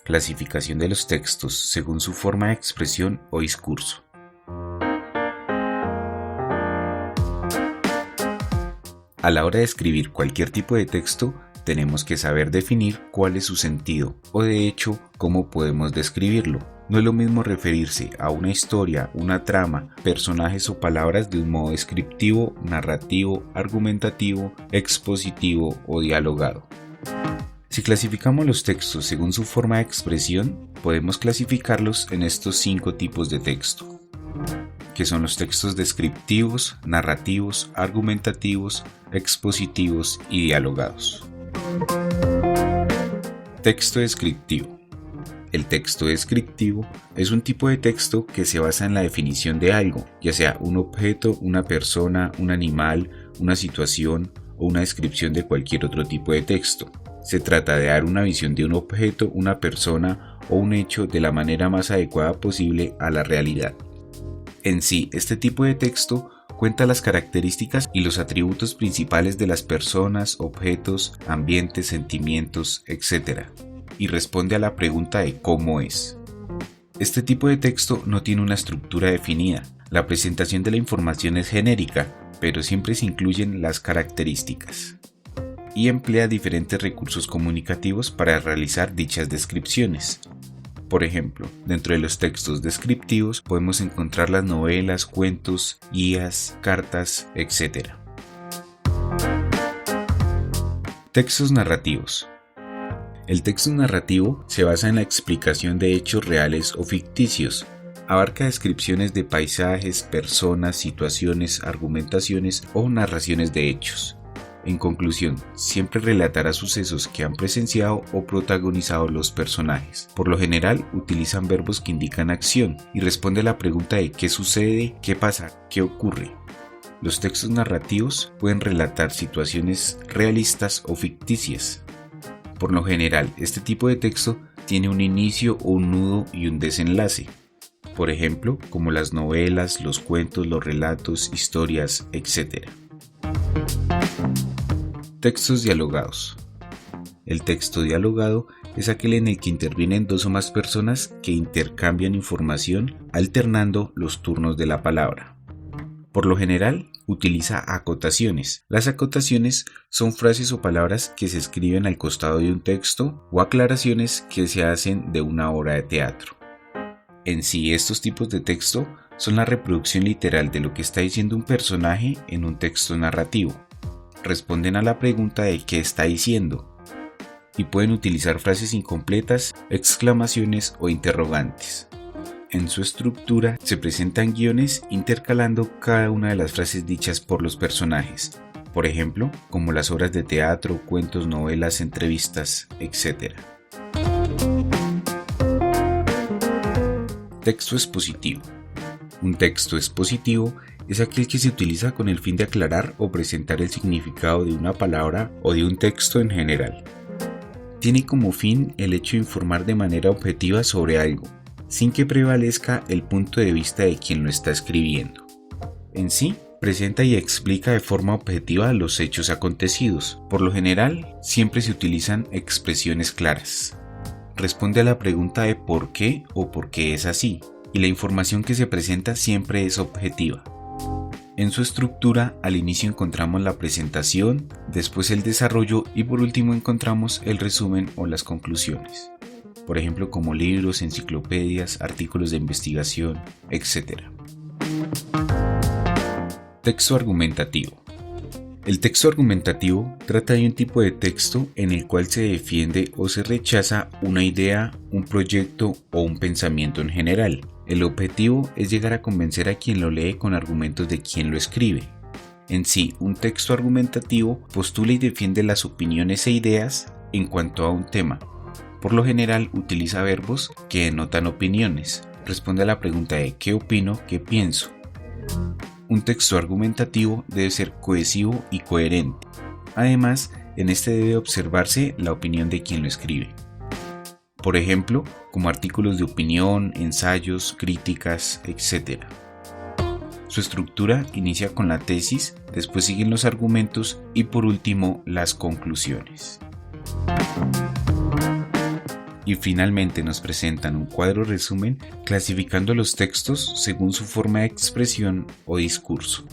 Clasificación de los textos según su forma de expresión o discurso. A la hora de escribir cualquier tipo de texto, tenemos que saber definir cuál es su sentido o de hecho cómo podemos describirlo. No es lo mismo referirse a una historia, una trama, personajes o palabras de un modo descriptivo, narrativo, argumentativo, expositivo o dialogado. Si clasificamos los textos según su forma de expresión, podemos clasificarlos en estos 5 tipos de texto, que son los textos descriptivos, narrativos, argumentativos, expositivos y dialogados. Texto descriptivo. El texto descriptivo es un tipo de texto que se basa en la definición de algo, ya sea un objeto, una persona, un animal, una situación o una descripción de cualquier otro tipo de texto. Se trata de dar una visión de un objeto, una persona o un hecho de la manera más adecuada posible a la realidad. En sí, este tipo de texto cuenta las características y los atributos principales de las personas, objetos, ambientes, sentimientos, etc. y responde a la pregunta de cómo es. Este tipo de texto no tiene una estructura definida. La presentación de la información es genérica, pero siempre se incluyen las características. Y emplea diferentes recursos comunicativos para realizar dichas descripciones. Por ejemplo, dentro de los textos descriptivos podemos encontrar las novelas, cuentos, guías, cartas, etc. Textos narrativos. El texto narrativo se basa en la explicación de hechos reales o ficticios. Abarca descripciones de paisajes, personas, situaciones, argumentaciones o narraciones de hechos. En conclusión, siempre relatará sucesos que han presenciado o protagonizado los personajes. Por lo general, utilizan verbos que indican acción y responde a la pregunta de qué sucede, qué pasa, qué ocurre. Los textos narrativos pueden relatar situaciones realistas o ficticias. Por lo general, este tipo de texto tiene un inicio, un nudo y un desenlace. Por ejemplo, como las novelas, los cuentos, los relatos, historias, etc. Textos dialogados. El texto dialogado es aquel en el que intervienen 2 o más personas que intercambian información alternando los turnos de la palabra. Por lo general, utiliza acotaciones. Las acotaciones son frases o palabras que se escriben al costado de un texto o aclaraciones que se hacen de una obra de teatro. En sí, estos tipos de texto son la reproducción literal de lo que está diciendo un personaje en un texto narrativo. Responden a la pregunta de qué está diciendo y pueden utilizar frases incompletas, exclamaciones o interrogantes. En su estructura se presentan guiones intercalando cada una de las frases dichas por los personajes, por ejemplo, como las obras de teatro, cuentos, novelas, entrevistas, etc. Texto expositivo. Un texto expositivo es aquel que se utiliza con el fin de aclarar o presentar el significado de una palabra o de un texto en general. Tiene como fin el hecho de informar de manera objetiva sobre algo, sin que prevalezca el punto de vista de quien lo está escribiendo. En sí, presenta y explica de forma objetiva los hechos acontecidos. Por lo general, siempre se utilizan expresiones claras. Responde a la pregunta de por qué o por qué es así, y la información que se presenta siempre es objetiva. En su estructura, al inicio encontramos la presentación, después el desarrollo y por último encontramos el resumen o las conclusiones. Por ejemplo, como libros, enciclopedias, artículos de investigación, etc. Texto argumentativo. El texto argumentativo trata de un tipo de texto en el cual se defiende o se rechaza una idea, un proyecto o un pensamiento en general. El objetivo es llegar a convencer a quien lo lee con argumentos de quien lo escribe. En sí, un texto argumentativo postula y defiende las opiniones e ideas en cuanto a un tema. Por lo general utiliza verbos que denotan opiniones. Responde a la pregunta de ¿qué opino? ¿Qué pienso? Un texto argumentativo debe ser cohesivo y coherente. Además, en este debe observarse la opinión de quien lo escribe. Por ejemplo, como artículos de opinión, ensayos, críticas, etc. Su estructura inicia con la tesis, después siguen los argumentos y por último las conclusiones. y finalmente nos presentan un cuadro resumen clasificando los textos según su forma de expresión o discurso.